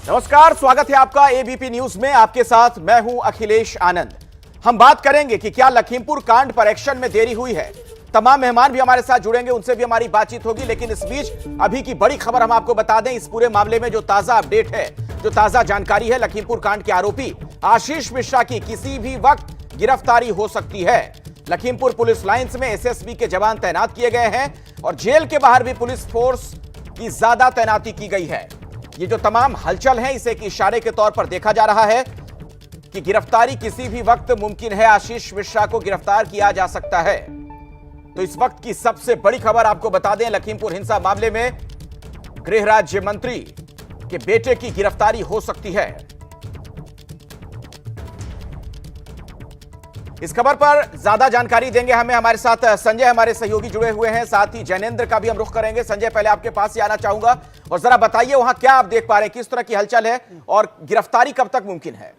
नमस्कार, स्वागत है आपका एबीपी न्यूज में। आपके साथ मैं हूं अखिलेश आनंद। हम बात करेंगे कि क्या लखीमपुर कांड पर एक्शन में देरी हुई है। तमाम मेहमान भी हमारे साथ जुड़ेंगे, उनसे भी हमारी बातचीत होगी। लेकिन इस बीच अभी की बड़ी खबर हम आपको बता दें। इस पूरे मामले में जो ताजा अपडेट है, जो ताजा जानकारी है, लखीमपुर कांड के आरोपी आशीष मिश्रा की किसी भी वक्त गिरफ्तारी हो सकती है। लखीमपुर पुलिस लाइंस में एसएसबी के जवान तैनात किए गए हैं और जेल के बाहर भी पुलिस फोर्स की ज्यादा तैनाती की गई है। ये जो तमाम हलचल है, इसे एक इशारे के तौर पर देखा जा रहा है कि गिरफ्तारी किसी भी वक्त मुमकिन है। आशीष मिश्रा को गिरफ्तार किया जा सकता है। तो इस वक्त की सबसे बड़ी खबर आपको बता दें, लखीमपुर हिंसा मामले में गृह राज्य मंत्री के बेटे की गिरफ्तारी हो सकती है। इस खबर पर ज्यादा जानकारी देंगे हमें हमारे साथ संजय, हमारे सहयोगी जुड़े हुए हैं। साथ ही जैनेंद्र का भी हम रुख करेंगे। संजय, पहले आपके पास ही आना चाहूंगा और जरा बताइए वहां क्या आप देख पा रहे हैं, किस तरह की हलचल है और गिरफ्तारी कब तक मुमकिन है?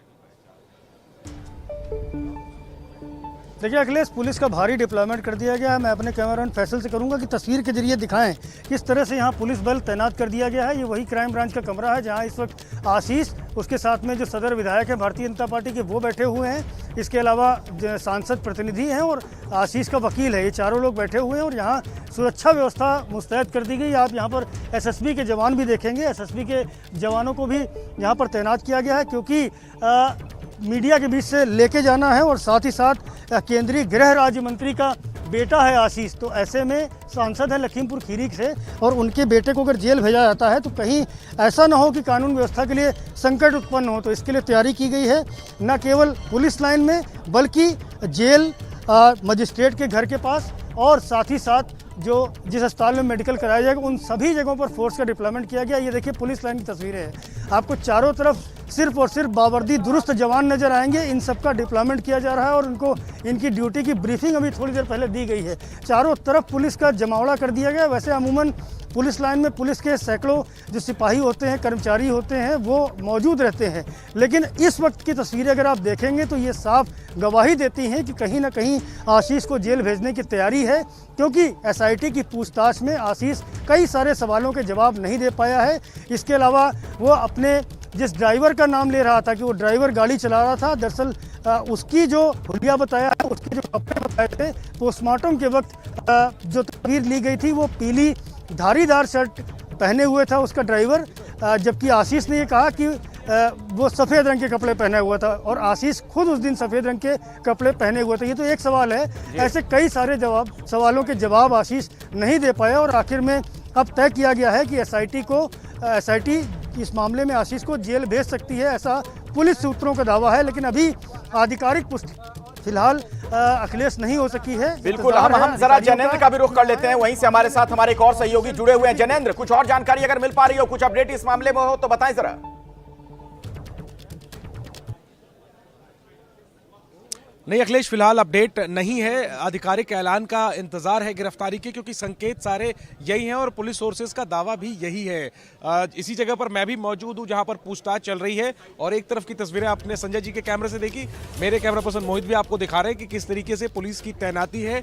देखिए अखिलेश, पुलिस का भारी डिप्लॉयमेंट कर दिया गया है। मैं अपने कैमरामैन फैसल से करूंगा कि तस्वीर के जरिए दिखाएं किस तरह से यहाँ पुलिस बल तैनात कर दिया गया है। ये वही क्राइम ब्रांच का कमरा है जहाँ इस वक्त आशीष, उसके साथ में जो सदर विधायक हैं भारतीय जनता पार्टी के, वो बैठे हुए हैं। इसके अलावा सांसद प्रतिनिधि हैं और आशीष का वकील है। ये चारों लोग बैठे हुए हैं और यहाँ सुरक्षा व्यवस्था मुस्तैद कर दी गई। आप यहाँ पर एसएसबी के जवान भी देखेंगे। एसएसबी के जवानों को भी यहाँ पर तैनात किया गया है क्योंकि मीडिया के बीच से लेके जाना है और साथ ही साथ केंद्रीय गृह राज्य मंत्री का बेटा है आशीष। तो ऐसे में सांसद है लखीमपुर खीरी से और उनके बेटे को अगर जेल भेजा जाता है तो कहीं ऐसा ना हो कि कानून व्यवस्था के लिए संकट उत्पन्न हो। तो इसके लिए तैयारी की गई है, न केवल पुलिस लाइन में बल्कि जेल, मजिस्ट्रेट के घर के पास और साथ ही साथ जो जिस अस्पताल में मेडिकल कराया जाएगा उन सभी जगहों पर फोर्स का डिप्लॉयमेंट किया गया। ये देखिए पुलिस लाइन की तस्वीरें हैं। आपको चारों तरफ सिर्फ और सिर्फ बावर्दी दुरुस्त जवान नजर आएंगे। इन सब का डिप्लॉयमेंट किया जा रहा है और उनको इनकी ड्यूटी की ब्रीफिंग अभी थोड़ी देर पहले दी गई है। चारों तरफ पुलिस का जमावड़ा कर दिया गया। वैसे अमूमन पुलिस लाइन में पुलिस के सैकड़ों जो सिपाही होते हैं, कर्मचारी होते हैं, वो मौजूद रहते हैं। लेकिन इस वक्त की तस्वीरें अगर आप देखेंगे तो ये साफ गवाही देती हैं कि कहीं ना कहीं आशीष को जेल भेजने की तैयारी है, क्योंकि एसआईटी की पूछताछ में आशीष कई सारे सवालों के जवाब नहीं दे पाया है। इसके अलावा वो अपने जिस ड्राइवर का नाम ले रहा था कि वो ड्राइवर गाड़ी चला रहा था, दरअसल उसकी जो हुलिया बताया है, उसके जो कपड़े बताए थे, पोस्टमार्टम के वक्त जो तस्वीर ली गई थी वो पीली धारीदार शर्ट पहने हुए था उसका ड्राइवर, जबकि आशीष ने ये कहा कि वो सफ़ेद रंग के कपड़े पहने हुआ था और आशीष खुद उस दिन सफ़ेद रंग के कपड़े पहने हुए थे। ये तो एक सवाल है, ऐसे कई सारे सवालों के जवाब आशीष नहीं दे पाया और आखिर में अब तय किया गया है कि एसआईटी इस मामले में आशीष को जेल भेज सकती है, ऐसा पुलिस सूत्रों का दावा है। लेकिन अभी आधिकारिक पुष्टि फिलहाल अखिलेश नहीं हो सकी है। बिल्कुल, हम जरा जैनेंद्र का भी रुख कर लेते हैं। वहीं से हमारे साथ हमारे एक और सहयोगी जुड़े हुए हैं। जैनेंद्र, कुछ और जानकारी अगर मिल पा रही हो, कुछ अपडेट इस मामले में हो तो बताएं जरा। नहीं अखिलेश, फिलहाल अपडेट नहीं है। आधिकारिक ऐलान का इंतजार है गिरफ्तारी के, क्योंकि संकेत सारे यही हैं और पुलिस सोर्सेज का दावा भी यही है। इसी जगह पर मैं भी मौजूद हूं जहां पर पूछताछ चल रही है और एक तरफ की तस्वीरें आपने संजय जी के कैमरे से देखी, मेरे कैमरा पर्सन मोहित भी आपको दिखा रहे हैं कि किस तरीके से पुलिस की तैनाती है।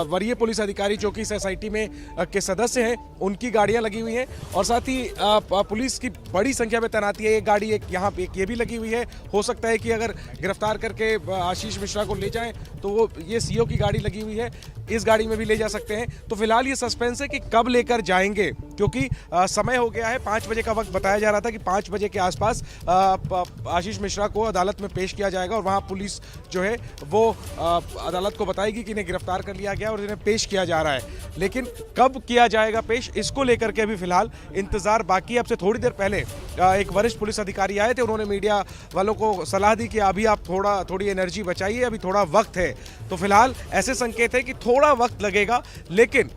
वरीय पुलिस अधिकारी जो कि इस एसआईटी में के सदस्य हैं, उनकी गाड़ियां लगी हुई हैं और साथ ही पुलिस की बड़ी संख्या में तैनाती है। एक गाड़ी यहाँ पे ये भी लगी हुई है। हो सकता है कि अगर गिरफ्तार करके आशीष मिश्रा को ले जाएं तो वो ये सीओ की गाड़ी लगी हुई है, इस गाड़ी में भी ले जा सकते हैं। तो फिलहाल ये सस्पेंस है कि कब लेकर जाएंगे, क्योंकि समय हो गया है। 5 बजे का वक्त बताया जा रहा था कि 5 बजे के आसपास आशीष मिश्रा को अदालत में पेश किया जाएगा और वहां पुलिस जो है वो अदालत को बताएगी कि इन्हें गिरफ्तार कर लिया गया और इन्हें पेश किया जा रहा है। लेकिन कब किया जाएगा पेश, इसको लेकर के अभी फिलहाल इंतजार बाकी है। अब से थोड़ी देर पहले एक वरिष्ठ पुलिस अधिकारी आए थे, उन्होंने मीडिया वालों को सलाह दी कि अभी आप थोड़ी एनर्जी बचाइए, अभी थोड़ा वक्त है। तो फिलहाल ऐसे संकेत है कि थोड़ा वक्त लगेगा, लेकिन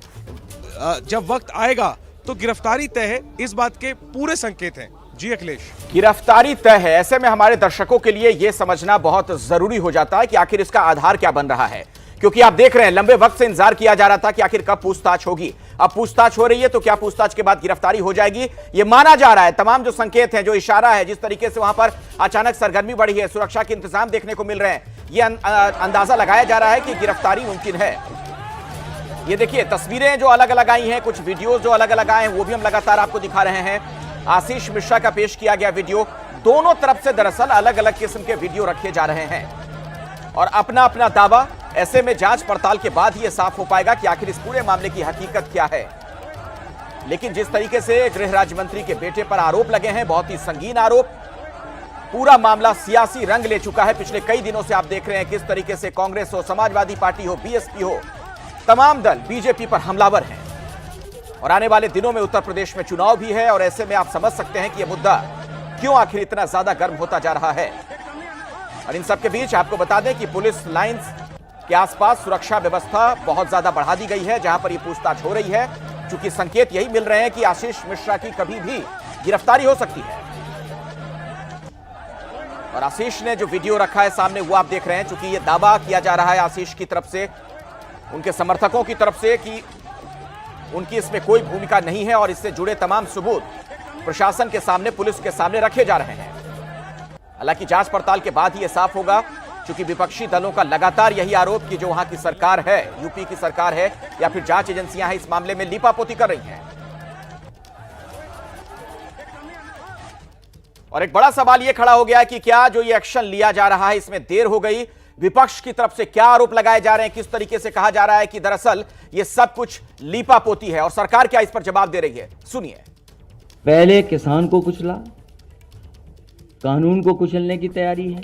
जब वक्त आएगा तो गिरफ्तारी तय है, इस बात के पूरे संकेत हैं। जी अखिलेश, गिरफ्तारी तय है। ऐसे में हमारे दर्शकों के लिए यह समझना बहुत जरूरी हो जाता है कि आखिर इसका आधार क्या बन रहा है, क्योंकि आप देख रहे हैं लंबे वक्त से इंतजार किया जा रहा था कि आखिर कब पूछताछ होगी। अब पूछताछ हो रही है तो क्या पूछताछ के बाद गिरफ्तारी हो जाएगी, ये माना जा रहा है। तमाम जो संकेत हैं, जो इशारा है, जिस तरीके से वहां पर अचानक सरगर्मी बढ़ी है, सुरक्षा के इंतजाम देखने को मिल रहे हैं, ये अंदाजा लगाया जा रहा है कि गिरफ्तारी मुमकिन है। ये देखिए तस्वीरें जो अलग अलग आई हैं, कुछ वीडियोस जो अलग अलग आए हैं, वो भी हम लगातार आपको दिखा रहे हैं। आशीष मिश्रा का पेश किया गया वीडियो। दोनों तरफ से दरअसल अलग अलग किस्म के वीडियो रखे जा रहे हैं और अपना अपना दावा। ऐसे में जांच पड़ताल के बाद ही यह साफ हो पाएगा कि आखिर इस पूरे मामले की हकीकत क्या है। लेकिन जिस तरीके से गृह राज्य मंत्री के बेटे पर आरोप लगे हैं, बहुत ही संगीन आरोप, पूरा मामला सियासी रंग ले चुका है। पिछले कई दिनों से आप देख रहे हैं किस तरीके से कांग्रेस हो, समाजवादी पार्टी हो, बीएसपी हो, तमाम दल बीजेपी पर हमलावर हैं। और आने वाले दिनों में उत्तर प्रदेश में चुनाव भी है और ऐसे में आप समझ सकते हैं कि यह मुद्दा क्यों आखिर इतना ज्यादा गर्म होता जा रहा है। और इन सबके बीच आपको बता दें कि पुलिस लाइंस के आसपास सुरक्षा व्यवस्था बहुत ज्यादा बढ़ा दी गई है, जहां पर यह पूछताछ हो रही है, क्योंकि संकेत यही मिल रहे हैं कि आशीष मिश्रा की कभी भी गिरफ्तारी हो सकती है। और आशीष ने जो वीडियो रखा है सामने, वो आप देख रहे हैं। चूंकि यह दावा किया जा रहा है आशीष की तरफ से, उनके समर्थकों की तरफ से, कि उनकी इसमें कोई भूमिका नहीं है और इससे जुड़े तमाम सबूत प्रशासन के सामने, पुलिस के सामने रखे जा रहे हैं। हालांकि जांच पड़ताल के बाद ही यह साफ होगा, क्योंकि विपक्षी दलों का लगातार यही आरोप कि जो वहां की सरकार है, यूपी की सरकार है या फिर जांच एजेंसियां हैं, इस मामले में लीपापोती कर रही हैं। और एक बड़ा सवाल यह खड़ा हो गया है कि क्या जो ये एक्शन लिया जा रहा है इसमें देर हो गई। विपक्ष की तरफ से क्या आरोप लगाए जा रहे हैं, किस तरीके से कहा जा रहा है कि दरअसल ये सब कुछ लीपापोती है, और सरकार क्या इस पर जवाब दे रही है, सुनिए। पहले किसान को कुचला, कानून को कुचलने की तैयारी है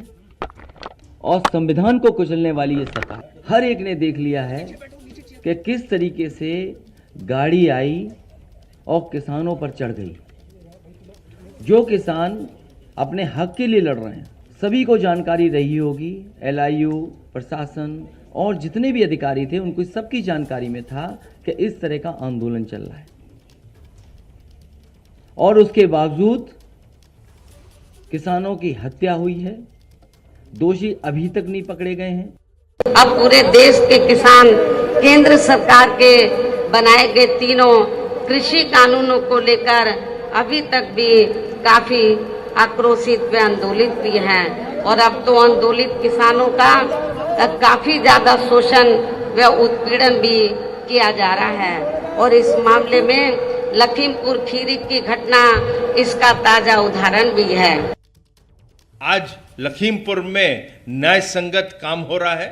और संविधान को कुचलने वाली ये सरकार। हर एक ने देख लिया है कि किस तरीके से गाड़ी आई और किसानों पर चढ़ गई। जो किसान अपने हक के लिए लड़ रहे हैं, सभी को जानकारी रही होगी। LIU, प्रशासन और जितने भी अधिकारी थे, उनको सबकी जानकारी में था कि इस तरह का आंदोलन चल रहा है, और उसके बावजूद किसानों की हत्या हुई है। दोषी अभी तक नहीं पकड़े गए हैं। अब पूरे देश के किसान केंद्र सरकार के बनाए गए तीनों कृषि कानूनों को लेकर अभी तक भी काफी आक्रोशित व आंदोलित भी हैं, और अब तो आंदोलित किसानों का काफी ज्यादा शोषण व उत्पीड़न भी किया जा रहा है। और इस मामले में लखीमपुर खीरी की घटना इसका ताजा उदाहरण भी है। आज लखीमपुर में न्याय संगत काम हो रहा है।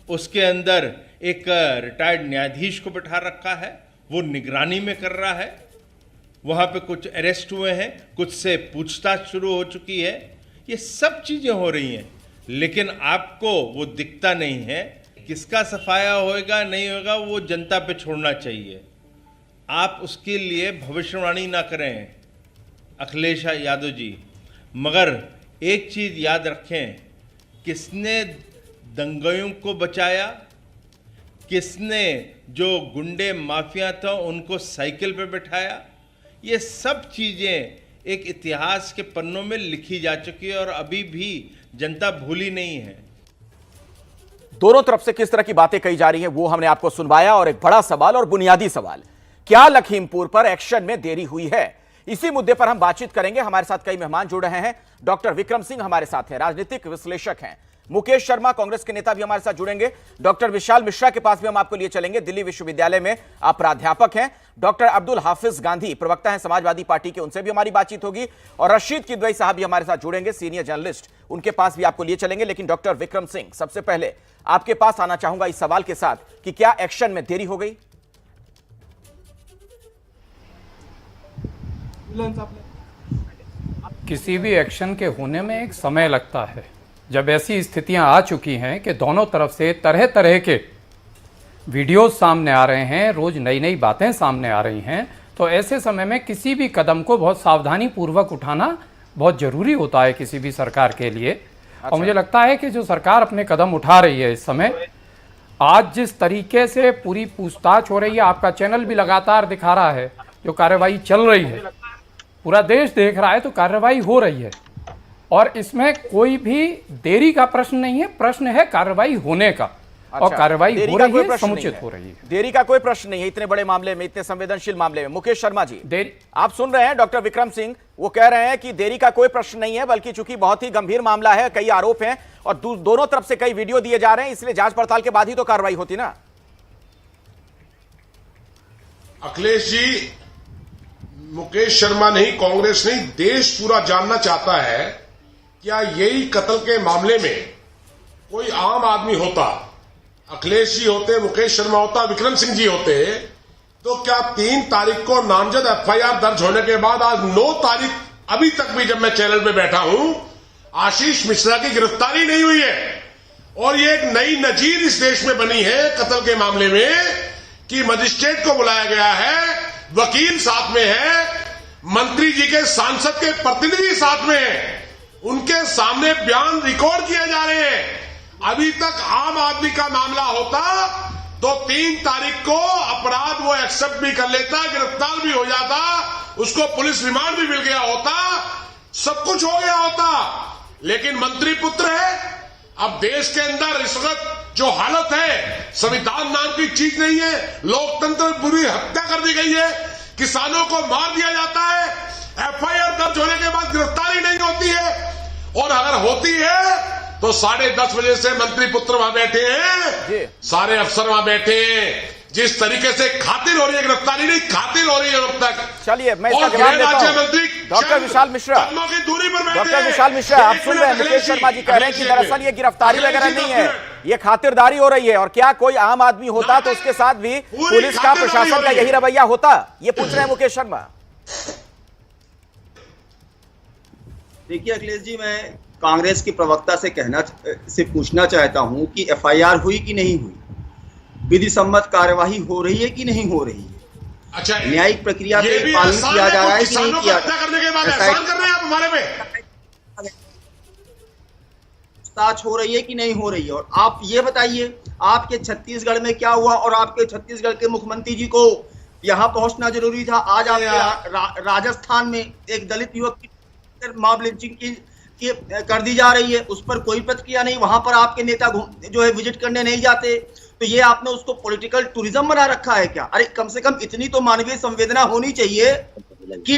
उसके अंदर एक रिटायर्ड न्यायाधीश को बिठा रखा है, वो निगरानी में कर रहा है। वहाँ पे कुछ अरेस्ट हुए हैं, कुछ से पूछताछ शुरू हो चुकी है। ये सब चीज़ें हो रही हैं, लेकिन आपको वो दिखता नहीं है। किसका सफाया होएगा नहीं होगा वो जनता पे छोड़ना चाहिए। आप उसके लिए भविष्यवाणी ना करें अखिलेश यादव जी, मगर एक चीज़ याद रखें, किसने दंगाइयों को बचाया, किसने जो गुंडे माफिया था उनको साइकिल पे बिठाया, ये सब चीज़ें एक इतिहास के पन्नों में लिखी जा चुकी है और अभी भी जनता भूली नहीं है। दोनों तरफ से किस तरह की बातें कही जा रही हैं वो हमने आपको सुनवाया। और एक बड़ा सवाल और बुनियादी सवाल, क्या लखीमपुर पर एक्शन में देरी हुई है? इसी मुद्दे पर हम बातचीत करेंगे। हमारे साथ कई मेहमान जुड़ रहे हैं। डॉक्टर विक्रम सिंह हमारे साथ हैं, राजनीतिक विश्लेषक हैं। मुकेश शर्मा कांग्रेस के नेता भी हमारे साथ जुड़ेंगे। डॉक्टर विशाल मिश्रा के पास भी हम आपको लिए चलेंगे, दिल्ली विश्वविद्यालय में आप प्राध्यापक हैं। डॉक्टर अब्दुल हाफिज गांधी प्रवक्ता हैं समाजवादी पार्टी के, उनसे भी हमारी बातचीत होगी। और रशीद किदवई साहब भी हमारे साथ जुड़ेंगे, सीनियर जर्नलिस्ट, उनके पास भी आपको लिए चलेंगे। लेकिन डॉक्टर विक्रम सिंह, सबसे पहले आपके पास आना चाहूंगा इस सवाल के साथ कि क्या एक्शन में देरी हो गई? किसी भी एक्शन के होने में एक समय लगता है। जब ऐसी स्थितियां आ चुकी हैं कि दोनों तरफ से तरह तरह के वीडियोस सामने आ रहे हैं, रोज नई नई बातें सामने आ रही हैं, तो ऐसे समय में किसी भी कदम को बहुत सावधानी पूर्वक उठाना बहुत ज़रूरी होता है किसी भी सरकार के लिए। अच्छा। और मुझे लगता है कि जो सरकार अपने कदम उठा रही है इस समय, आज जिस तरीके से पूरी पूछताछ हो रही है, आपका चैनल भी लगातार दिखा रहा है, जो कार्रवाई चल रही है, पूरा देश देख रहा है, तो कार्रवाई हो रही है और इसमें कोई भी देरी का प्रश्न नहीं है, प्रश्न है कार्रवाई होने का। अच्छा, और कार्रवाई हो रही है, समुचित हो रही है। देरी का कोई प्रश्न नहीं है इतने बड़े मामले में, इतने संवेदनशील मामले में। मुकेश शर्मा जी, आप सुन रहे हैं डॉक्टर विक्रम सिंह, वो कह रहे हैं कि देरी का कोई प्रश्न नहीं है, बल्कि चूंकि बहुत ही गंभीर मामला है, कई आरोप हैं और दोनों तरफ से कई वीडियो दिए जा रहे हैं, इसलिए जांच पड़ताल के बाद ही तो कार्रवाई होती ना। अखिलेश जी, मुकेश शर्मा नहीं, कांग्रेस नहीं, देश पूरा जानना चाहता है, क्या यही कत्ल के मामले में कोई आम आदमी होता, अखिलेश जी होते, मुकेश शर्मा होता, विक्रम सिंह जी होते, तो क्या 3 तारीख को नामजद एफआईआर दर्ज होने के बाद आज 9 तारीख अभी तक भी जब मैं चैनल पे बैठा हूं, आशीष मिश्रा की गिरफ्तारी नहीं हुई है। और ये एक नई नजीर इस देश में बनी है कत्ल के मामले में कि मजिस्ट्रेट को बुलाया गया है, वकील साथ में है, मंत्री जी के सांसद के प्रतिनिधि साथ में है, उनके सामने बयान रिकॉर्ड किए जा रहे हैं। अभी तक आम आदमी का मामला होता तो 3 तारीख को अपराध वो एक्सेप्ट भी कर लेता, गिरफ्तार भी हो जाता, उसको पुलिस रिमांड भी मिल गया होता, सब कुछ हो गया होता। लेकिन मंत्री पुत्र है। अब देश के अंदर इस वक्त जो हालत है, संविधान नाम की चीज नहीं है, लोकतंत्र पूरी हत्या कर दी गई है, किसानों को मार दिया जाता है, एफआईआर दर्ज होने के बाद गिरफ्तारी नहीं होती है, और अगर होती है तो 10:30 बजे से मंत्री पुत्र वहां बैठे हैं, सारे अफसर वहां बैठे हैं। जिस तरीके से खातिर हो रही है, गिरफ्तारी नहीं खातिर हो रही है अब तक। चलिए मैं इसका जवाब देता हूं। डॉक्टर विशाल मिश्रा, की दूरी पर बैठे डॉक्टर विशाल मिश्रा, आप सुन रहे हैं मुकेश शर्मा जी कह रहे हैं कि दरअसल ये गिरफ्तारी वगैरह नहीं है, ये खातिरदारी हो रही है, और क्या कोई आम आदमी होता तो उसके साथ भी पुलिस का, प्रशासन का यही रवैया होता, ये पूछ रहे हैं मुकेश शर्मा। देखिए अखिलेश जी, मैं कांग्रेस की प्रवक्ता से पूछना चाहता हूं कि एफआईआर हुई कि नहीं हुई, विधि सम्मत कार्यवाही हो रही है कि नहीं हो रही है, अच्छा न्यायिक प्रक्रिया का पालन किया जा रहा है कि नहीं किया जा रहा है, पूछताछ हो रही है कि नहीं हो रही है। और आप ये बताइए, आपके छत्तीसगढ़ में क्या हुआ, और आपके छत्तीसगढ़ के मुख्यमंत्री जी को यहाँ पहुंचना जरूरी था। आज आपके राजस्थान में एक दलित युवक की मॉब लिंचिंग की कर दी जा रही है, उस पर कोई प्रतिक्रिया नहीं, वहां पर आपके नेता जो है विजिट करने नहीं जाते, तो ये आपने उसको पॉलिटिकल टूरिज्म बना रखा है क्या? अरे कम से कम इतनी तो मानवीय संवेदना होनी चाहिए कि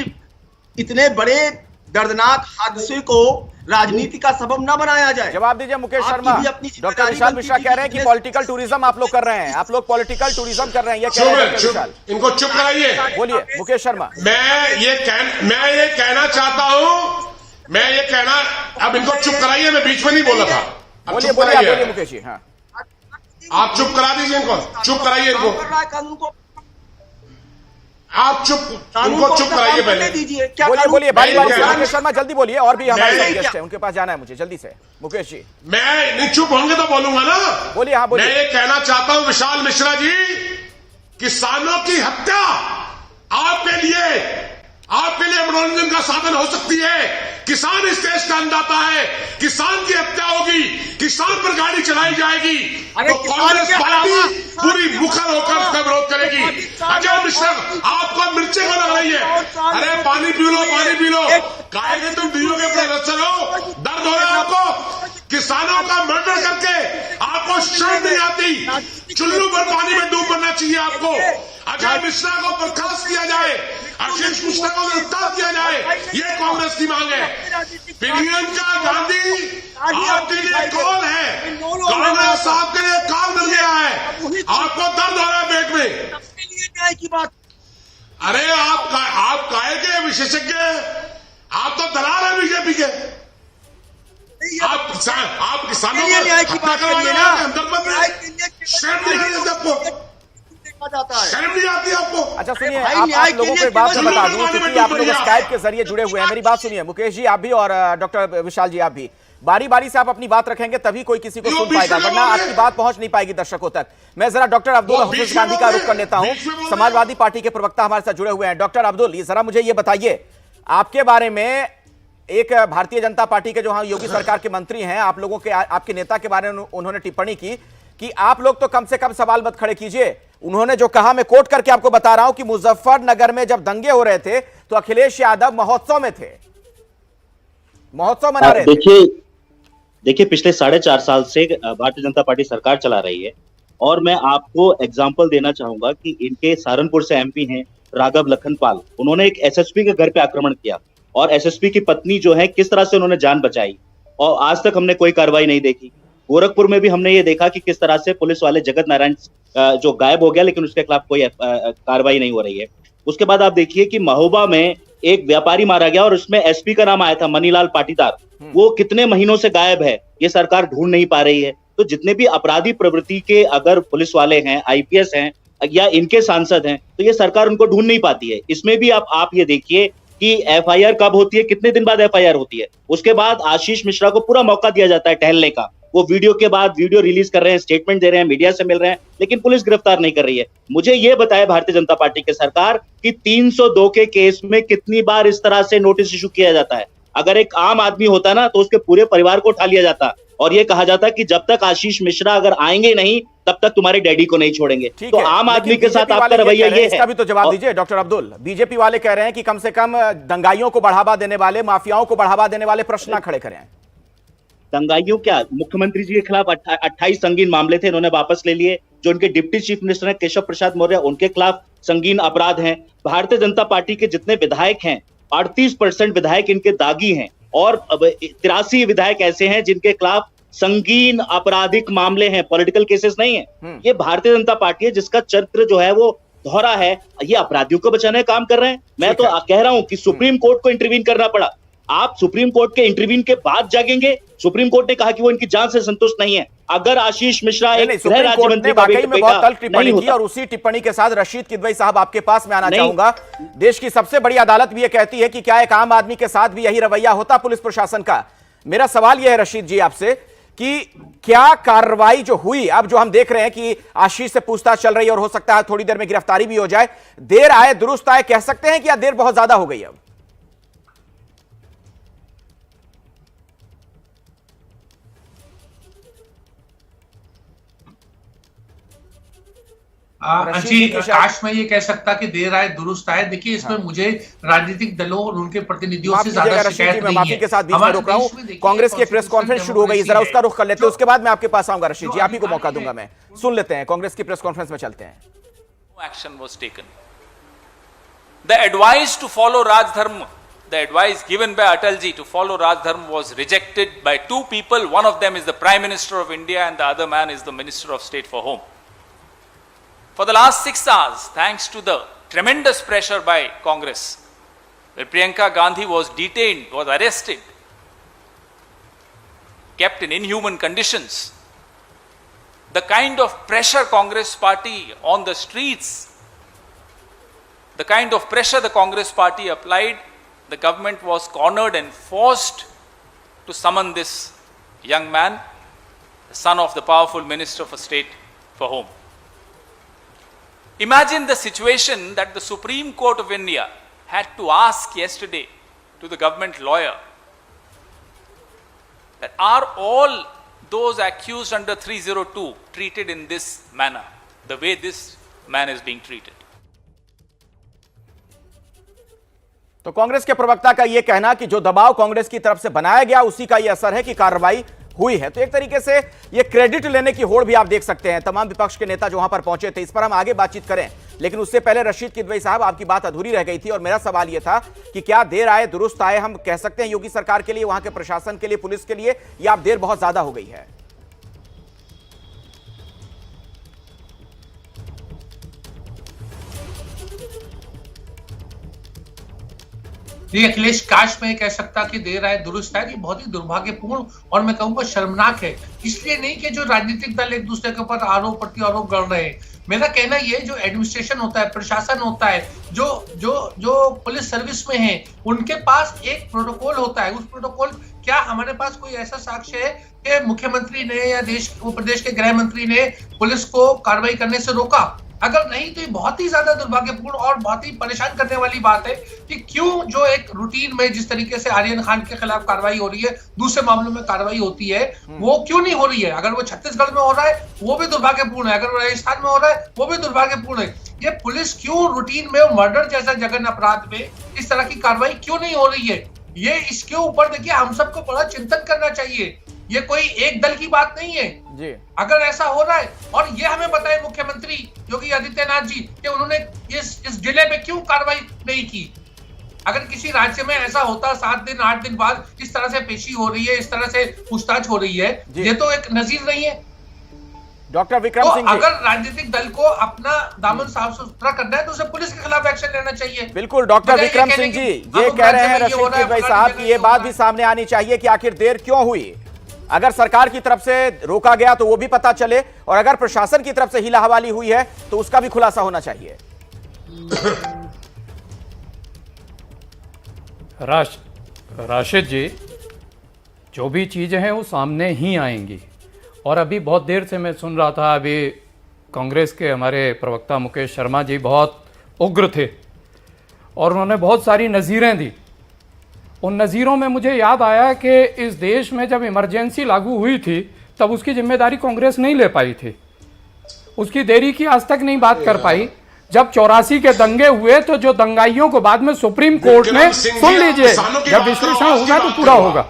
इतने बड़े दर्दनाक हादसे को राजनीति का सबब ना बनाया जाए। जवाब दीजिए मुकेश शर्मा। डॉक्टर विशाल मिश्रा कह रहे हैं कि पॉलिटिकल टूरिज्म आप लोग कर रहे हैं, आप लोग पॉलिटिकल टूरिज्म कर रहे हैं, ये कह रहे हैं डॉक्टर विशाल। इनको चुप कराइए। बोलिए मुकेश शर्मा। मैं ये कहना चाहता हूं, मैं ये कहना, अब इनको चुप कराइए, मैं बीच में नहीं बोला था। बोलिए बोलिए मुकेश जी। हाँ, आप चुप करा दीजिए इनको, चुप कराइए इनको, आप इनको चुप कराइए पहले। बोलिए बोलिए बारी बारी से मुकेश शर्मा, जल्दी बोलिए, और भी हमारे गेस्ट हैं, उनके पास जाना है मुझे, जल्दी से मुकेश जी। मैं नहीं चुप होंगे तो बोलूंगा ना। बोलिए। हाँ बोलिए। मैं ये कहना चाहता हूं विशाल मिश्रा जी, किसानों की हत्या आपके लिए मनोरंजन का साधन हो सकती है। किसान इस देश का अन्नदाता है, किसान की हत्या होगी, किसान पर गाड़ी चलाई जाएगी तो कांग्रेस पार्टी पूरी मुखर होकर उसका विरोध करेगी। अजय मिश्रा, आपको मिर्चें क्यों लग रही है? अरे पानी पी लो, पानी पी लो, काहे तुम पीओगे प्रदर्शन हो, दर्द हो रहा है आपको? किसानों का मर्डर करके आपको शर्म नहीं आती? चुल्लू पर पानी में डूब मरना चाहिए आपको। अजय मिश्रा को बर्खास्त किया जाए, आशीष मिश्रा को गिरफ्तार किया जाए, ये कांग्रेस की मांग है। प्रियंका गांधी आपके लिए कॉल है, कांग्रेस आपके लिए कॉल मिल गया है, आपको दर्द हो रहा है पेट में की बात। अरे आप काहे के विशेषज्ञ हैं? आप तो दलाल हैं बीजेपी के। आप किसानों को हत्या करवाने वाले हमदर्द, शर्म नहीं आती आपको? शर्म नहीं आती आपको? अच्छा सुनिए, आप लोगों को एक बात मैं बता दूं, क्योंकि आप लोग स्काइप के जरिए जुड़े हुए हैं, मेरी बात सुनिए मुकेश जी, आप भी, और डॉक्टर विशाल जी आप भी, बारी बारी से आप अपनी बात रखेंगे तभी कोई किसी को सुन पाएगा, वरना आपकी बात पहुंच नहीं पाएगी दर्शकों तक। मैं जरा डॉक्टर अब्दुल हफीज गांधी का रुख कर लेता हूं, समाजवादी पार्टी के प्रवक्ता हमारे साथ जुड़े हुए हैं। डॉक्टर अब्दुल, जरा मुझे ये बताइए, आपके बारे में एक भारतीय जनता पार्टी के जो हाँ योगी सरकार के मंत्री हैं, आप लोगों के, आपके नेता के बारे में उन्होंने टिप्पणी की कि आप लोग तो कम से कम सवाल मत खड़े कीजिए। उन्होंने जो कहा, मैं कोट करके आपको बता रहा हूं कि मुजफ्फरनगर में जब दंगे हो रहे थे तो अखिलेश यादव महोत्सव में थे, महोत्सव मना रहे थे। देखिए पिछले 4.5 साल से भारतीय जनता पार्टी सरकार चला रही है, और मैं आपको एग्जाम्पल देना चाहूंगा कि इनके सहारनपुर से एमपी हैं राघव लखनपाल, उन्होंने एक एसएसपी के घर पे आक्रमण किया, और एसएसपी की पत्नी जो है किस तरह से उन्होंने जान बचाई, और आज तक हमने कोई कार्रवाई नहीं देखी। गोरखपुर में भी हमने ये देखा कि किस तरह से पुलिस वाले जगत नारायण जो गायब हो गया, लेकिन उसके खिलाफ कोई कार्रवाई नहीं हो रही है। उसके बाद आप देखिए कि महोबा में एक व्यापारी मारा गया और उसमें एसपी का नाम आया था, मनीलाल पाटीदार। वो कितने महीनों से गायब है, ये सरकार ढूंढ नहीं पा रही है। तो जितने भी अपराधी प्रवृत्ति के अगर पुलिस वाले हैं, आईपीएस हैं या इनके सांसद हैं, तो ये सरकार उनको ढूंढ नहीं पाती है। इसमें भी आप ये देखिए कि एफआईआर कब होती है, कितने दिन बाद एफआईआर होती है। उसके बाद आशीष मिश्रा को पूरा मौका दिया जाता है टहलने का। वो वीडियो के बाद वीडियो रिलीज कर रहे हैं, स्टेटमेंट दे रहे हैं, मीडिया से मिल रहे हैं, लेकिन पुलिस गिरफ्तार नहीं कर रही है। मुझे ये बताए भारतीय जनता पार्टी की सरकार कि 302 के केस में कितनी बार इस तरह से नोटिस इशू किया जाता है। अगर एक आम आदमी होता ना तो उसके पूरे परिवार को उठा लिया जाता और ये कहा जाता कि जब तक आशीष मिश्रा अगर आएंगे नहीं तब तक तुम्हारे डैडी को नहीं छोड़ेंगे। तो आम आदमी के साथ आपका रवैया ये है। इसका भी तो जवाब दीजिए डॉक्टर अब्दुल। बीजेपी वाले कह रहे हैं कि कम से कम दंगाइयों को बढ़ावा देने वाले, माफियाओं को बढ़ावा देने वाले प्रश्न ना खड़े करें। दंगाइयों क्या, मुख्यमंत्री जी के खिलाफ 28 संगीन मामले थे, इन्होंने वापस ले लिए। जो उनके डिप्टी चीफ मिनिस्टर हैं केशव प्रसाद मौर्य, उनके खिलाफ संगीन अपराध हैं। भारतीय जनता पार्टी के जितने विधायक हैं 38% विधायक इनके दागी हैं और 83 विधायक ऐसे हैं जिनके खिलाफ संगीन आपराधिक मामले हैं, पॉलिटिकल केसेस नहीं है। ये भारतीय जनता पार्टी है जिसका चरित्र जो है वो दोहरा है। ये अपराधियों को बचाने का काम कर रहे हैं। मैं तो कह रहा हूं कि सुप्रीम कोर्ट को इंटरवीन करना पड़ा। आप सुप्रीम कोर्ट के इंटरवीन के बाद जागेंगे। सुप्रीम कोर्ट ने कहा कि वो इनकी जांच से संतुष्ट नहीं है। अगर आशीष मिश्रा एक गृह राज्य मंत्री में बहुत तल्ख टिप्पणी की और उसी टिप्पणी के साथ रशीद किदवई साहब आपके पास में आना चाहूंगा। देश की सबसे बड़ी अदालत भी ये कहती है कि क्या एक आम आदमी के साथ भी यही रवैया होता पुलिस प्रशासन का। मेरा सवाल यह है रशीद जी आपसे कि क्या कार्रवाई जो हुई, अब जो हम देख रहे हैं कि आशीष से पूछताछ चल रही है और हो सकता है थोड़ी देर में गिरफ्तारी भी हो जाए, देर आए दुरुस्त आए कह सकते हैं कि या देर बहुत ज्यादा हो गई? अब जी, काश मैं ये कह सकता कि देर आए दुरुस्त आए। देखिए इसमें मुझे राजनीतिक दलों और उनके प्रतिनिधियों से ज्यादा शिकायत नहीं है। के साथ बीच में रोक रहा हूं। कांग्रेस की प्रेस कॉन्फ्रेंस शुरू हो गई, जरा उसका रुख कर लेते हैं, उसके बाद मैं आपके पास आऊंगा। रशीद जी आप ही को मौका दूंगा, मैं सुन लेते हैं। कांग्रेस की प्रेस कॉन्फ्रेंस में चलते हैं। Action was taken. The advice to follow Raj Dharma, the advice given by Atalji to follow Raj Dharma was rejected by two people. One of them is the Prime Minister of India and the other man is the Minister of State for Home. For the last 6 hours, thanks to the tremendous pressure by Congress, where Priyanka Gandhi was detained, was arrested, kept in inhuman conditions, the kind of pressure Congress party on the streets, the kind of pressure the Congress party applied, the government was cornered and forced to summon this young man, the son of the powerful Minister for State for Home. Imagine the situation that the Supreme Court of India had to ask yesterday to the government lawyer that are all those accused under 302 treated in this manner, the way this man is being treated. तो कांग्रेस के प्रवक्ता का यह कहना कि जो दबाव कांग्रेस की तरफ से बनाया गया उसी का यह असर है कि कार्रवाई हुई है। तो एक तरीके से ये क्रेडिट लेने की होड़ भी आप देख सकते हैं। तमाम विपक्ष के नेता जो वहां पर पहुंचे थे, इस पर हम आगे बातचीत करें, लेकिन उससे पहले रशीद किदवई साहब आपकी बात अधूरी रह गई थी और मेरा सवाल यह था कि क्या देर आए दुरुस्त आए हम कह सकते हैं योगी सरकार के लिए, वहां के प्रशासन के लिए, पुलिस के लिए, या अब देर बहुत ज्यादा हो गई है? जी अखिलेश, काश मैं कह सकता कि देर आए दुरुस्त आए। ये बहुत ही दुर्भाग्यपूर्ण और मैं कहूंगा शर्मनाक है। इसलिए नहीं कि जो राजनीतिक दल एक दूसरे के ऊपर आरोप प्रति आरोप कर रहे हैं। मेरा कहना ये, जो एडमिनिस्ट्रेशन होता है, प्रशासन होता है, जो पुलिस सर्विस में है, उनके पास एक प्रोटोकॉल होता है। उस प्रोटोकॉल, क्या हमारे पास कोई ऐसा साक्ष्य है कि मुख्यमंत्री ने या प्रदेश के गृह मंत्री ने पुलिस को कार्रवाई करने से रोका? अगर नहीं तो ये बहुत ही ज्यादा दुर्भाग्यपूर्ण और बहुत ही परेशान करने वाली बात है कि क्यों जो एक रूटीन में जिस तरीके से आर्यन खान के खिलाफ कार्रवाई हो रही है, दूसरे मामलों में कार्रवाई होती है, वो क्यों नहीं हो रही है? अगर वो छत्तीसगढ़ में हो रहा है वो भी दुर्भाग्यपूर्ण है, अगर वो राजस्थान में हो रहा है वो भी दुर्भाग्यपूर्ण है। ये पुलिस क्यों रूटीन में मर्डर जैसा जघन्य अपराध में इस तरह की कार्रवाई क्यों नहीं हो रही है? ये इसके ऊपर देखिए हम सबको बड़ा चिंतन करना चाहिए। ये कोई एक दल की बात नहीं है जी। अगर ऐसा हो रहा है, और ये हमें बताए मुख्यमंत्री योगी आदित्यनाथ जी कि उन्होंने इस जिले में क्यों कार्रवाई नहीं की। अगर किसी राज्य में ऐसा होता 7 दिन 8 दिन बाद इस तरह से पेशी हो रही है, इस तरह से पूछताछ हो रही है, ये तो एक नजीर नहीं है। डॉक्टर विक्रम तो सिंह जी, अगर राजनीतिक दल को अपना दामन साफ सुथरा करना है तो उसे पुलिस के खिलाफ एक्शन लेना चाहिए। बिल्कुल डॉक्टर विक्रम सिंह जी ये कह रहे हैं रशीद भाई साहब की ये बात भी सामने आनी चाहिए कि आखिर देर क्यों हुई। अगर सरकार की तरफ से रोका गया तो वो भी पता चले, और अगर प्रशासन की तरफ से हीला हवाली हुई है तो उसका भी खुलासा होना चाहिए। राशिद जी, जो भी चीज़ें हैं वो सामने ही आएंगी। और अभी बहुत देर से मैं सुन रहा था, अभी कांग्रेस के हमारे प्रवक्ता मुकेश शर्मा जी बहुत उग्र थे और उन्होंने बहुत सारी नज़ीरें दी। उन नज़ीरों में मुझे याद आया कि इस देश में जब इमरजेंसी लागू हुई थी तब उसकी जिम्मेदारी कांग्रेस नहीं ले पाई थी, उसकी देरी की आज तक नहीं बात कर पाई। जब 84 के दंगे हुए तो जो दंगाइयों को बाद में सुप्रीम कोर्ट ने, सुन लीजिए, जब विश्लेषण होगा तो पूरा होगा,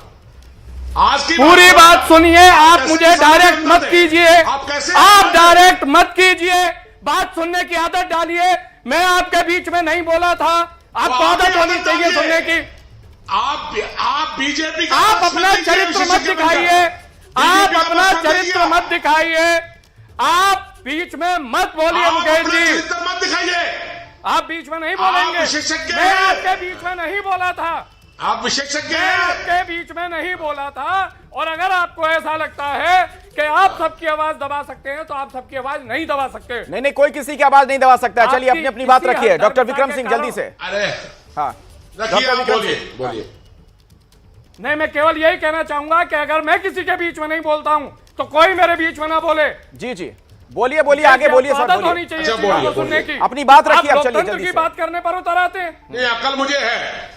पूरी बात सुनिए, आप मुझे डायरेक्ट मत कीजिए, आप डायरेक्ट मत कीजिए, बात सुनने की आदत डालिए। मैं आपके बीच में नहीं बोला था, आपको आदत होनी चाहिए सुनने की। आप बीजेपी, आप अपना चरित्र मत दिखाइए, आप अपना चरित्र मत दिखाइए, आप बीच में मत बोलिए मुकेश जी, मत दिखाइए, आप बीच में नहीं बोलेंगे। मैं आपके बीच में नहीं बोला था, आप विशेषज्ञ मैं आपके बीच में नहीं बोला था। और अगर आपको ऐसा लगता है कि आप सबकी आवाज दबा सकते हैं तो आप सबकी आवाज नहीं दबा सकते। नहीं, कोई किसी की आवाज नहीं दबा सकता। चलिए अपनी अपनी बात रखिए। डॉक्टर विक्रम सिंह जल्दी से। अरे हाँ, डॉक्टर विक्रम सिंह बोलिए। नहीं, मैं केवल यही कहना चाहूंगा कि अगर मैं किसी के बीच में नहीं बोलता हूं तो कोई मेरे बीच में ना बोले। जी जी, बोलिए बोलिए, आगे बोलिए सर, आदत होनी बोलिए। चाहिए सुनने की। अपनी बात रखिए, आप अब चलिए लोकतंत्र जल्दी की से। बात करने पर उतर आते हैं। नहीं, अकल मुझे है।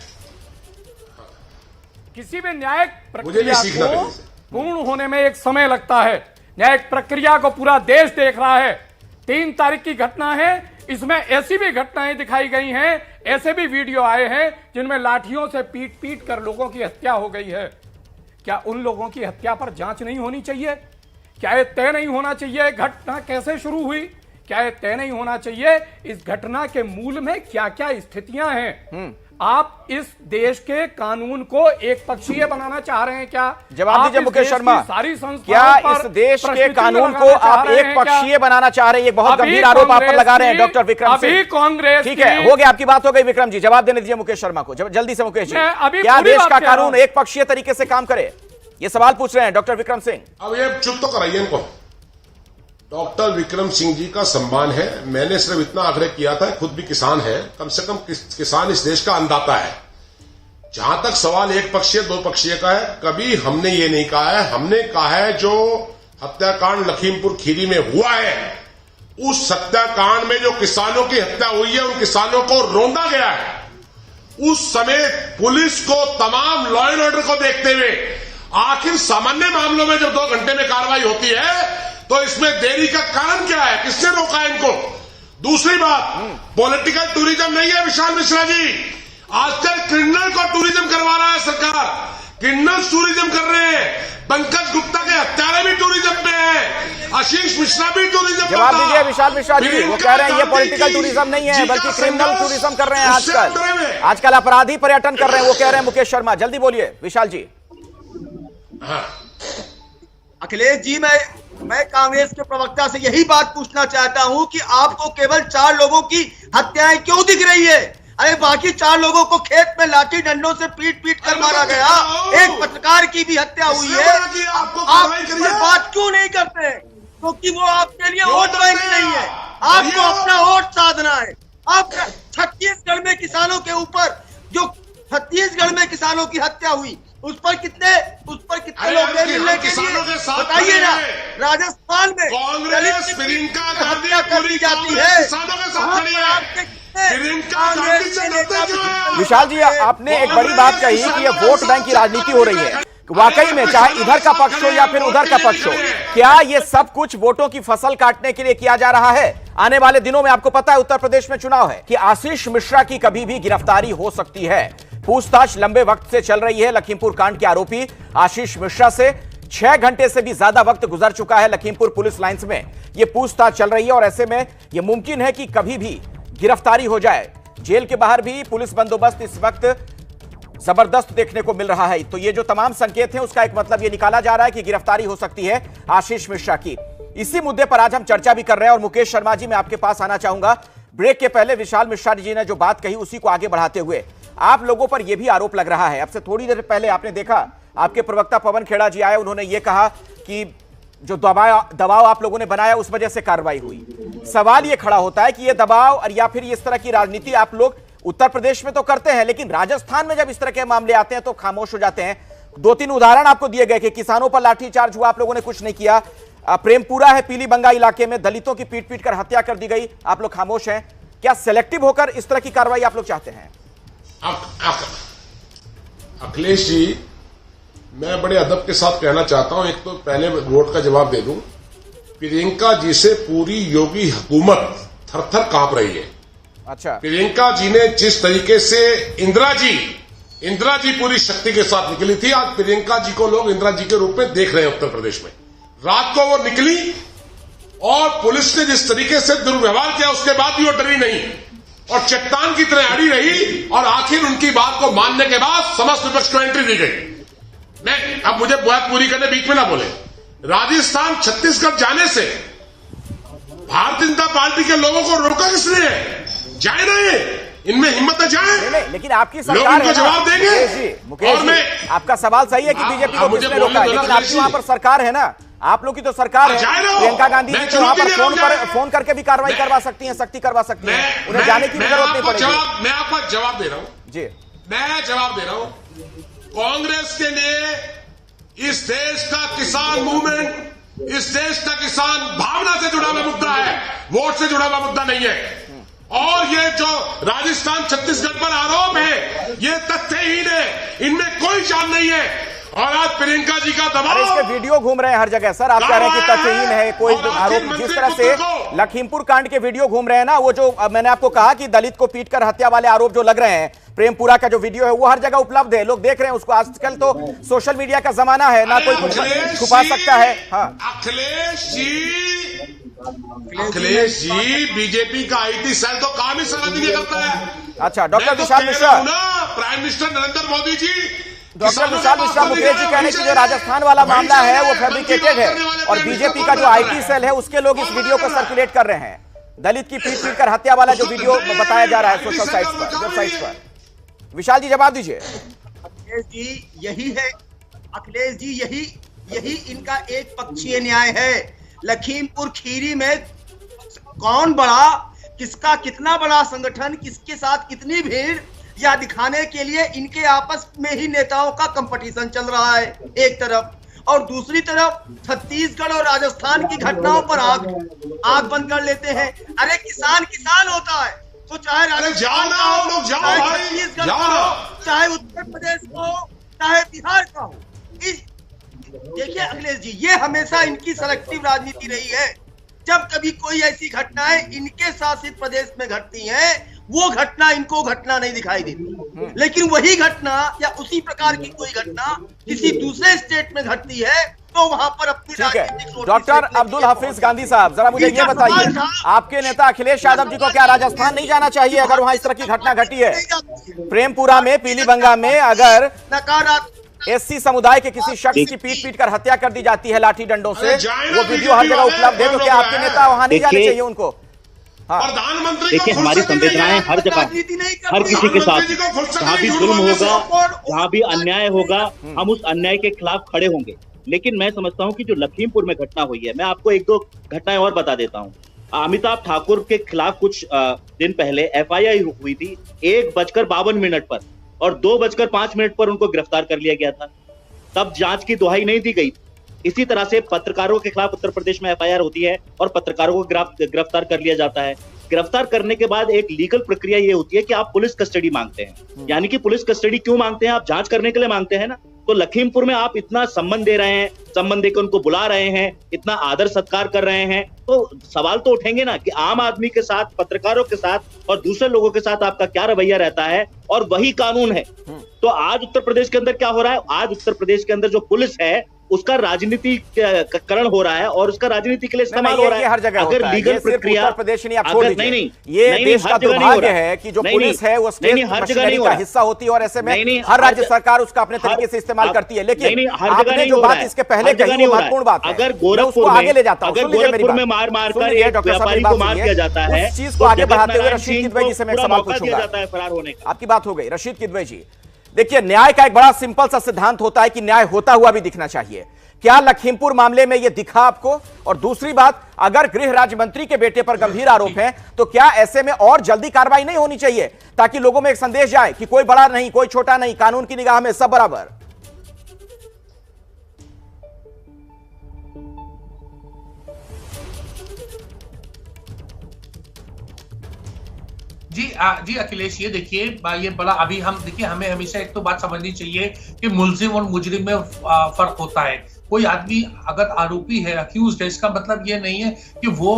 किसी भी न्यायिक मुझे प्रक्रिया नहीं सीखना को कहीं से। पूर्ण होने में एक समय लगता है। न्यायिक प्रक्रिया को पूरा देश देख रहा है। 3 तारीख की घटना है, इसमें ऐसी भी घटनाएं दिखाई गई हैं, ऐसे भी वीडियो आए हैं जिनमें लाठियों से पीट पीट कर लोगों की हत्या हो गई है। क्या उन लोगों की हत्या पर जांच नहीं होनी चाहिए? क्या यह तय नहीं होना चाहिए घटना कैसे शुरू हुई? क्या यह तय नहीं होना चाहिए इस घटना के मूल में क्या क्या स्थितियां हैं? आप इस देश के कानून को एक पक्षीय बनाना चाह रहे हैं क्या? जवाब दीजिए मुकेश शर्मा, सारी संस्थाओं क्या इस देश के कानून को आप एक पक्षीय बनाना चाह रहे हैं? ये बहुत गंभीर आरोप आप पर लगा रहे हैं डॉक्टर विक्रम सिंह। अभी कांग्रेस, ठीक है, हो गया, आपकी बात हो गई। विक्रम जी जवाब देने दीजिए मुकेश शर्मा को जल्दी से। मुकेश जी, अभी क्या पूरी देश बात का कह रहा कानून हूं। एक पक्षीय तरीके से काम करे? ये सवाल पूछ रहे हैं डॉक्टर विक्रम सिंह। अब ये चुप तो कराइए इनको। डॉक्टर विक्रम सिंह जी का सम्मान है। मैंने सिर्फ इतना आग्रह किया था, खुद भी किसान है, कम से कम किसान इस देश का अन्नदाता है। जहां तक सवाल एक पक्षीय दो पक्षीय का है, कभी हमने ये नहीं कहा है। हमने कहा है जो हत्याकांड लखीमपुर खीरी में हुआ है, उस हत्याकांड में जो किसानों की हत्या हुई है, उन किसानों को रौंदा गया है। उस समय पुलिस को तमाम लॉ एंड ऑर्डर को देखते हुए, आखिर सामान्य मामलों में जब 2 घंटे में कार्रवाई होती है तो इसमें देरी का कारण क्या है? किसने रोका इनको? दूसरी बात, पॉलिटिकल टूरिज्म नहीं है विशाल मिश्रा जी। आजकल क्रिमिनल को टूरिज्म करवा रहा है सरकार, क्रिमिनल टूरिज्म कर रहे हैं। पंकज गुप्ता के हत्यारे भी टूरिज्म पे है, आशीष मिश्रा भी टूरिज्म। जवाब दीजिए विशाल मिश्रा जी, वो कह रहे हैं ये पॉलिटिकल टूरिज्म नहीं है बल्कि क्रिमिनल टूरिज्म कर रहे हैं। आजकल अपराधी पर्यटन कर रहे हैं, वो कह रहे हैं मुकेश शर्मा। जल्दी बोलिए विशाल जी। अखिलेश जी, मैं कांग्रेस के प्रवक्ता से यही बात पूछना चाहता हूं कि आपको केवल 4 लोगों की हत्याएं क्यों दिख रही है? अरे बाकी 4 लोगों को खेत में लाठी डंडों से पीट पीट कर मारा गया, एक पत्रकार की भी हत्या हुई है। आप ये बात क्यों नहीं करते? क्योंकि वो आपके लिए वोट बैंक नहीं है, आपको अपना वोट साधना है। आप छत्तीसगढ़ में किसानों के ऊपर जो छत्तीसगढ़ में किसानों की हत्या हुई, उस पर कितने लोग मिलने के लिए बताइए ना। राजस्थान में कांग्रेस प्रियंका गांधी कर दी जाती है। विशाल जी, आपने एक बड़ी बात कही कि ये वोट बैंक की राजनीति हो रही है। वाकई में चाहे इधर का पक्ष हो या फिर उधर का पक्ष हो, क्या ये सब कुछ वोटों की फसल काटने के लिए किया जा रहा है? आने वाले दिनों में आपको पता है उत्तर प्रदेश में चुनाव है कि आशीष मिश्रा की कभी भी गिरफ्तारी हो सकती है। पूछताछ लंबे वक्त से चल रही है लखीमपुर कांड के आरोपी आशीष मिश्रा से। 6 घंटे से भी ज्यादा वक्त गुजर चुका है लखीमपुर पुलिस लाइंस में यह पूछताछ चल रही है और ऐसे में यह मुमकिन है कि कभी भी गिरफ्तारी हो जाए। जेल के बाहर भी पुलिस बंदोबस्त इस वक्त जबरदस्त देखने को मिल रहा है। तो ये जो तमाम संकेत हैं उसका एक मतलब ये निकाला जा रहा है कि गिरफ्तारी हो सकती है आशीष मिश्रा की। इसी मुद्दे पर आज हम चर्चा भी कर रहे हैं। और मुकेश शर्मा जी, मैं आपके पास आना चाहूंगा। ब्रेक के पहले विशाल मिश्रा जी ने जो बात कही उसी को आगे बढ़ाते हुए आप लोगों पर यह भी आरोप लग रहा है, अब से थोड़ी देर पहले आपने देखा आपके प्रवक्ता पवन खेड़ा जी आए, उन्होंने ये कहा कि जो दबाव आप लोगों ने बनाया उस वजह से कार्रवाई हुई। सवाल ये खड़ा होता है कि ये दबाव और या फिर इस तरह की राजनीति आप लोग उत्तर प्रदेश में तो करते हैं, लेकिन राजस्थान में जब इस तरह के मामले आते हैं तो खामोश हो जाते हैं। 2-3 उदाहरण आपको दिए गए कि किसानों पर लाठीचार्ज हुआ, आप लोगों ने कुछ नहीं किया। प्रेमपुरा है पीलीबंगा इलाके में, दलितों की पीट कर हत्या कर दी गई, आप लोग खामोश हैं। क्या सेलेक्टिव होकर इस तरह की कार्रवाई आप लोग चाहते हैं? अखिलेश जी, मैं बड़े अदब के साथ कहना चाहता हूं, एक तो पहले वोट का जवाब दे दूं। प्रियंका जी से पूरी योगी हुकूमत थर-थर कांप रही है। अच्छा, प्रियंका जी ने जिस तरीके से इंदिरा जी पूरी शक्ति के साथ निकली थी, आज प्रियंका जी को लोग इंदिरा जी के रूप में देख रहे हैं उत्तर प्रदेश में। रात को वो निकली और पुलिस ने जिस तरीके से दुर्व्यवहार किया उसके बाद भी वो डरी नहीं और चट्टान की तरह अड़ी रही और आखिर उनकी बात को मानने के बाद समस्त विपक्ष को एंट्री दी गई। मैं अब मुझे बात पूरी करने बीच में ना बोले। राजस्थान छत्तीसगढ़ जाने से भारतीय जनता पार्टी के लोगों को रोका किसने है? जाए नहीं, इनमें हिम्मत है, जाए। नहीं, लेकिन आपकी सरकार है, जवाब देंगे। मुकेश जी, आपका सवाल सही है कि बीजेपी को किसने रोका, लेकिन आपकी वहां पर सरकार है ना, आप लोग की तो सरकार है। प्रियंका गांधी जी तो वहां पर फोन करके भी कार्रवाई करवा सकती हैं, सख्ती करवा सकती हैं, उन्हें जाने की जरूरत नहीं पड़ेगी। मैं आपको जवाब दे रहा हूं जी, मैं जवाब दे रहा हूं। कांग्रेस के लिए इस देश का किसान मूवमेंट, इस देश का किसान भावना से जुड़ा हुआ मुद्दा है, वोट से जुड़ा हुआ मुद्दा नहीं है। और ये जो राजस्थान छत्तीसगढ़ पर आरोप है ये तथ्यहीन है, इनमें कोई जान नहीं है। और आज प्रियंका जी का दबाव, इसके वीडियो घूम रहे हैं हर जगह सर, आप कह रहे हैं कि तथ्यहीन है कोई आरोप। जिस तरह से लखीमपुर कांड के वीडियो घूम रहे हैं ना, वो जो मैंने आपको कहा कि दलित को पीटकर हत्या वाले आरोप जो लग रहे हैं, प्रेमपुरा का जो वीडियो है वो हर जगह उपलब्ध है, लोग देख रहे हैं उसको। आजकल तो सोशल मीडिया का जमाना है, ना कोई कुछ छुपा सकता है। हाँ, अखिलेश जी, बीजेपी का आईटी सेल तो काम ही सारा दिन करता है। अच्छा, doctor Vishal Mishra, prime minister Narendra Modi ji, doctor Vishal Mishra, Mukesh ji कह रहे हैं कि जो राजस्थान वाला मामला है वो फैब्रिकेटेड है और बीजेपी का जो आईटी सेल है उसके लोग इस वीडियो को सर्कुलेट कर रहे हैं। दलित की पीट कर हत्या वाला जो वीडियो बताया जा रहा है सोशल साइट्स पर, वेबसाइट्स पर। विशाल जी, जवाब दीजिए। अखिलेश जी, यही है अखिलेश जी, यही इनका एक पक्षीय न्याय है। लखीमपुर खीरी में कौन बड़ा, किसका कितना बड़ा संगठन, किसके साथ कितनी भीड़, या दिखाने के लिए इनके आपस में ही नेताओं का कंपटीशन चल रहा है एक तरफ, और दूसरी तरफ छत्तीसगढ़ और राजस्थान की घटनाओं पर आग बंद कर लेते हैं। अरे किसान होता है तो चाहे राजस्थान का हो, चाहे छत्तीसगढ़ का हो, चाहे उत्तर प्रदेश का हो, चाहे बिहार का हो। देखिए अखिलेश जी, ये हमेशा इनकी सेलेक्टिव राजनीति रही है। जब कभी कोई ऐसी घटनाएं इनके शासित प्रदेश में घटती हैं, वो घटना इनको घटना नहीं दिखाई देती, लेकिन वही घटना या उसी प्रकार की कोई घटना किसी दूसरे स्टेट में घटती है तो वहां पर अपनी राजनीतिक। डॉक्टर अब्दुल हफीज गांधी साहब, जरा मुझे ये बताइए, आपके नेता अखिलेश यादव जी को क्या राजस्थान नहीं जाना चाहिए अगर वहां इस तरह की घटना घटी है? प्रेमपुरा में, पीलीबंगा में अगर एससी समुदाय के किसी शख्स की पीट कर हत्या कर दी जाती है लाठी डंडों से, वो वीडियो हर जगह उपलब्ध है, तो क्या आपके नेता वहां नहीं जाने चाहिए उनको? प्रधानमंत्री, देखिए हमारी संवेदनाएं हर जगह, हर किसी के साथ, जहाँ भी जुल्म होगा, जहाँ भी अन्याय होगा, हम उस अन्याय के खिलाफ खड़े होंगे। लेकिन मैं समझता हूँ कि जो लखीमपुर में घटना हुई है, मैं आपको 1-2 घटनाएं और बता देता हूँ। अमिताभ ठाकुर के खिलाफ कुछ दिन पहले FIR हुई थी 1:52 पर, और 2:05 पर उनको गिरफ्तार कर लिया गया था। तब जांच की दुहाई नहीं दी गई। इसी तरह से पत्रकारों के खिलाफ उत्तर प्रदेश में FIR होती है और पत्रकारों को गिरफ्तार कर लिया जाता है। गिरफ्तार करने के बाद एक लीगल प्रक्रिया ये होती है कि आप पुलिस कस्टडी मांगते हैं। यानी कि पुलिस कस्टडी क्यों मांगते हैं? आप जांच करने के लिए मांगते हैं ना। तो लखीमपुर में आप इतना सम्मान दे रहे हैं, सम्मान देकर उनको बुला रहे हैं, इतना आदर सत्कार कर रहे हैं, तो सवाल तो उठेंगे ना कि आम आदमी के साथ, पत्रकारों के साथ और दूसरे लोगों के साथ आपका क्या रवैया रहता है, और वही कानून है। तो आज उत्तर प्रदेश के अंदर क्या हो रहा है? आज उत्तर प्रदेश के अंदर जो पुलिस है उसका राजनीतिकरण हो रहा है और उसका राजनीति के लिए इस्तेमाल हो रहा है। हर जगह अगर लीगल प्रक्रिया, उत्तर प्रदेश नहीं, आप छोड़ दीजिए, नहीं, ये देश का दुर्भाग्य है कि जो पुलिस है वो स्टेट मशीनरी का हिस्सा होती है और ऐसे में हर राज्य सरकार उसका अपने तरीके से इस्तेमाल करती है। लेकिन आपने जो बात इसके पहले कही वो महत्वपूर्ण बात है, अगर गोरखपुर आगे ले जाता हूं, गोरखपुर में मार कर एक व्यापारी को मार दिया जाता है, उस चीज को आगे बढ़ाते हुए रशीद किदवई जी से मैं एक सवाल पूछूंगा। फरार होने का आपकी बात हो गई रशीद किदवई जी, देखिए न्याय का एक बड़ा सिंपल सा सिद्धांत होता है कि न्याय होता हुआ भी दिखना चाहिए। क्या लखीमपुर मामले में यह दिखा आपको? और दूसरी बात, अगर गृह राज्य मंत्री के बेटे पर गंभीर आरोप हैं तो क्या ऐसे में और जल्दी कार्रवाई नहीं होनी चाहिए ताकि लोगों में एक संदेश जाए कि कोई बड़ा नहीं, कोई छोटा नहीं, कानून की निगाह में सब बराबर? जी अखिलेश, ये देखिए, ये बड़ा अभी हम देखिए, हमें हमेशा एक तो बात समझनी चाहिए कि मुल्जिम और मुजरिम में फर्क होता है। कोई आदमी अगर आरोपी है, अक्यूज्ड है, इसका मतलब ये नहीं है कि वो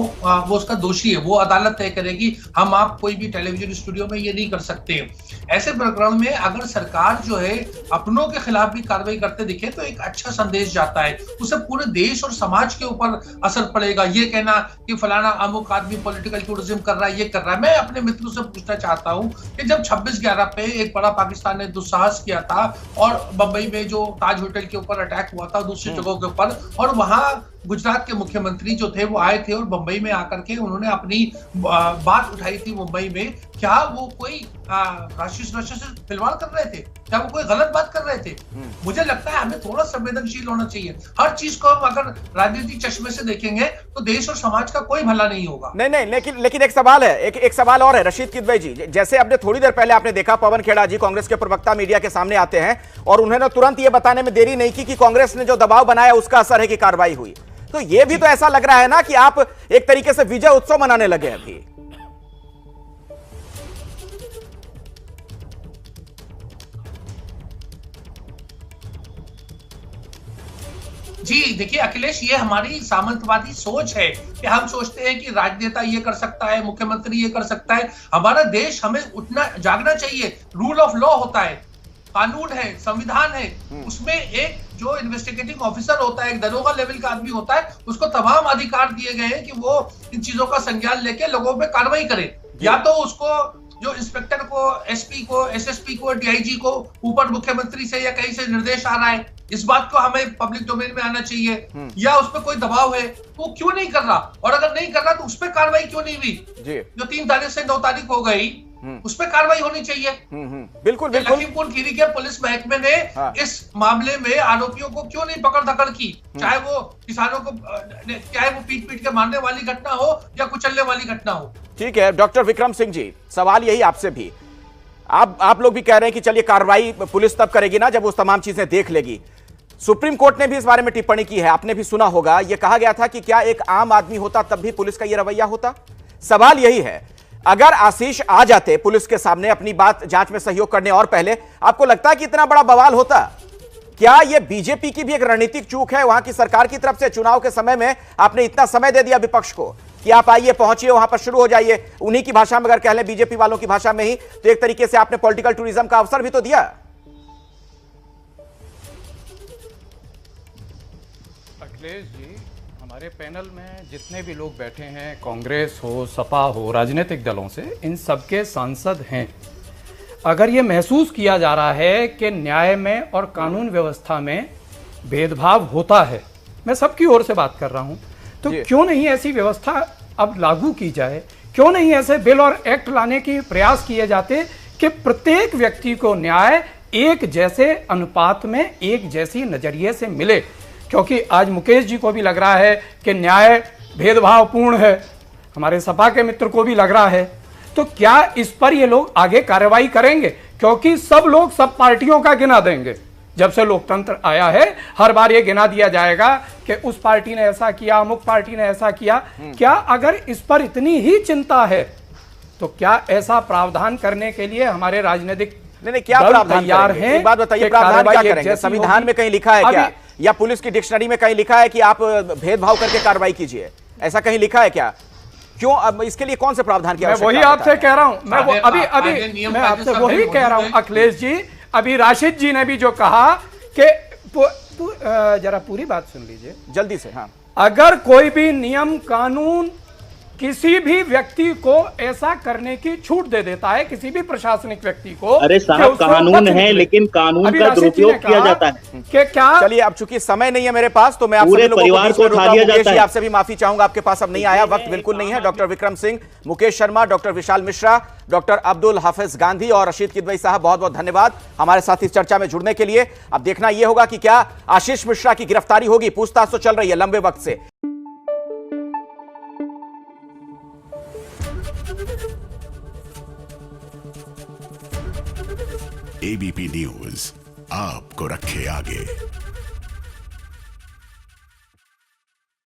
उसका दोषी है। वो अदालत तय करेगी, हम आप कोई भी टेलीविजन स्टूडियो में ये नहीं कर सकते। ऐसे प्रकरण में अगर सरकार जो है अपनों के खिलाफ भी कार्रवाई करते दिखे तो एक अच्छा संदेश जाता है, उससे पूरे देश और समाज के ऊपर असर पड़ेगा। ये कहना कि फलाना अमुक आदमी पॉलिटिकल टूरिज्म कर रहा है, ये कर रहा है। मैं अपने मित्रों से पूछना चाहता हूँ कि जब 26/11 पे एक बड़ा पाकिस्तान ने दुस्साहस किया था और बंबई में जो ताज होटल के ऊपर अटैक हुआ था, दूसरी जगहों के ऊपर, और वहां गुजरात के मुख्यमंत्री जो थे वो आए थे और मुंबई में आकर के उन्होंने अपनी बात उठाई थी मुंबई में, क्या वो कोई राष्ट्रीय सुरक्षा से खिलवाड़ कर रहे थे? क्या वो कोई गलत बात कर रहे थे? मुझे लगता है हमें थोड़ा संवेदनशील होना चाहिए। हर चीज को हम अगर राजनीतिक चश्मे से देखेंगे तो देश और समाज का कोई भला नहीं होगा। नहीं, लेकिन एक सवाल है, एक सवाल और है रशीद किदवई जी। जैसे आपने थोड़ी देर पहले आपने देखा पवन खेड़ा जी, कांग्रेस के प्रवक्ता, मीडिया के सामने आते हैं और उन्होंने तुरंत ये बताने में देरी नहीं की कि कांग्रेस ने जो दबाव बनाया उसका असर है कि कार्रवाई हुई। तो ये भी तो ऐसा लग रहा है ना कि आप एक तरीके से विजय उत्सव मनाने लगे अभी। जी देखिए अखिलेश, ये हमारी सामंतवादी सोच है कि हम सोचते हैं कि राजनेता ये कर सकता है, मुख्यमंत्री ये कर सकता है। हमारा देश, हमें उठना जागना चाहिए। रूल ऑफ लॉ होता है, कानून है, संविधान है, उसमें एक जो इन्वेस्टिगेटिंग ऑफिसर होता है, एक दरोगा लेवल का आदमी होता है, उसको तमाम अधिकार दिए गए हैं कि वो इन चीजों का संज्ञान लेके लोगों पे कार्रवाई करे। या तो उसको जो इंस्पेक्टर को, एसपी को, एसएसपी को, डीआईजी को ऊपर मुख्यमंत्री से या कहीं से निर्देश आ रहा है, इस बात को हमें पब्लिक डोमेन में आना चाहिए, या उस पर कोई दबाव है, वो क्यों नहीं कर रहा, और अगर नहीं कर रहा तो उस पर कार्रवाई क्यों नहीं हुई? जो 3 तारीख से 9 तारीख हो गई, उस पर कार्रवाई होनी चाहिए। बिल्कुल। लखीमपुर खीरी के पुलिस महकमे ने इस मामले में आरोपियों को क्यों नहीं पकड़ धकड़ की? चाहे वो किसानों को, चाहे वो पीट के मारने वाली घटना हो या कुचलने वाली घटना हो। ठीक है डॉक्टर विक्रम सिंह जी, सवाल यही आपसे भी, आप लोग भी कह रहे हैं कि चलिए कार्रवाई पुलिस तब करेगी ना जब उस तमाम चीजें देख लेगी। सुप्रीम कोर्ट ने भी इस बारे में टिप्पणी की है, आपने भी सुना होगा। यह कहा गया था कि क्या एक आम आदमी होता तब भी पुलिस का यह रवैया होता? सवाल यही है, अगर आशीष आ जाते पुलिस के सामने अपनी बात जांच में सहयोग करने और पहले, आपको लगता है कि इतना बड़ा बवाल होता? क्या यह बीजेपी की भी एक रणनीतिक चूक है वहां की सरकार की तरफ से? चुनाव के समय में आपने इतना समय दे दिया विपक्ष को कि आप आइए, पहुंचिए, वहां पर शुरू हो जाइए, उन्हीं की भाषा में अगर कह लें, बीजेपी वालों की भाषा में ही, तो एक तरीके से आपने पॉलिटिकल टूरिज्म का अवसर भी तो दिया। अखिलेश जी, हमारे पैनल में जितने भी लोग बैठे हैं, कांग्रेस हो, सपा हो, राजनीतिक दलों से, इन सबके सांसद हैं। अगर ये महसूस किया जा रहा है कि न्याय में और कानून व्यवस्था में भेदभाव होता है, मैं सबकी ओर से बात कर रहा हूं, तो क्यों नहीं ऐसी व्यवस्था अब लागू की जाए? क्यों नहीं ऐसे बिल और एक्ट लाने की प्रयास किए जाते कि प्रत्येक व्यक्ति को न्याय एक जैसे अनुपात में, एक जैसी नजरिए से मिले? क्योंकि आज मुकेश जी को भी लग रहा है कि न्याय भेदभावपूर्ण है, हमारे सपा के मित्र को भी लग रहा है, तो क्या इस पर ये लोग आगे कार्रवाई करेंगे? क्योंकि सब लोग सब पार्टियों का गिना देंगे। जब से लोकतंत्र आया है, हर बार ये गिना दिया जाएगा कि उस पार्टी ने ऐसा किया, अमुक पार्टी ने ऐसा किया। क्या अगर इस पर इतनी ही चिंता है तो क्या ऐसा प्रावधान करने के लिए हमारे राजनीतिक क्या प्रावधान तैयार हैं? एक बात बताइए, प्रावधान क्या करेंगे? संविधान में कहीं लिखा है क्या, या पुलिस की डिक्शनरी में कहीं लिखा है कि आप भेदभाव करके कार्रवाई कीजिए? ऐसा कहीं लिखा है क्या? क्यों? अब इसके लिए कौन से प्रावधान की आवश्यकता है? मैं वही आपसे कह रहा हूं, मैं आपसे वही कह रहा हूं अखिलेश जी। अभी राशिद जी ने भी जो कहा कि जरा पूरी बात सुन लीजिए जल्दी से। हाँ, अगर कोई भी नियम कानून किसी भी व्यक्ति को ऐसा करने की छूट दे देता है, किसी भी प्रशासनिक व्यक्ति को, अरे साहब कानून है लेकिन कानून का दुरुपयोग किया जाता है कि क्या। चलिए अब चूंकि समय नहीं है मेरे पास तो मैं आप पूरे सभी लोगों परिवार को बीच में उठा रोका। लिया मुकेश जाता जी, है। आपसे भी माफी चाहूंगा, आपके पास अब नहीं आया, वक्त बिल्कुल नहीं है। Doctor Vikram Singh, Mukesh Sharma, doctor Vishal Mishra, doctor Abdul हाफिज गांधी और रशीद किदवई साहब, बहुत बहुत धन्यवाद हमारे साथ इस चर्चा में जुड़ने के लिए। अब देखना यह होगा कि क्या आशीष मिश्रा की गिरफ्तारी होगी। पूछताछ तो चल रही है लंबे वक्त से। एबीपी न्यूज आपको रखे आगे।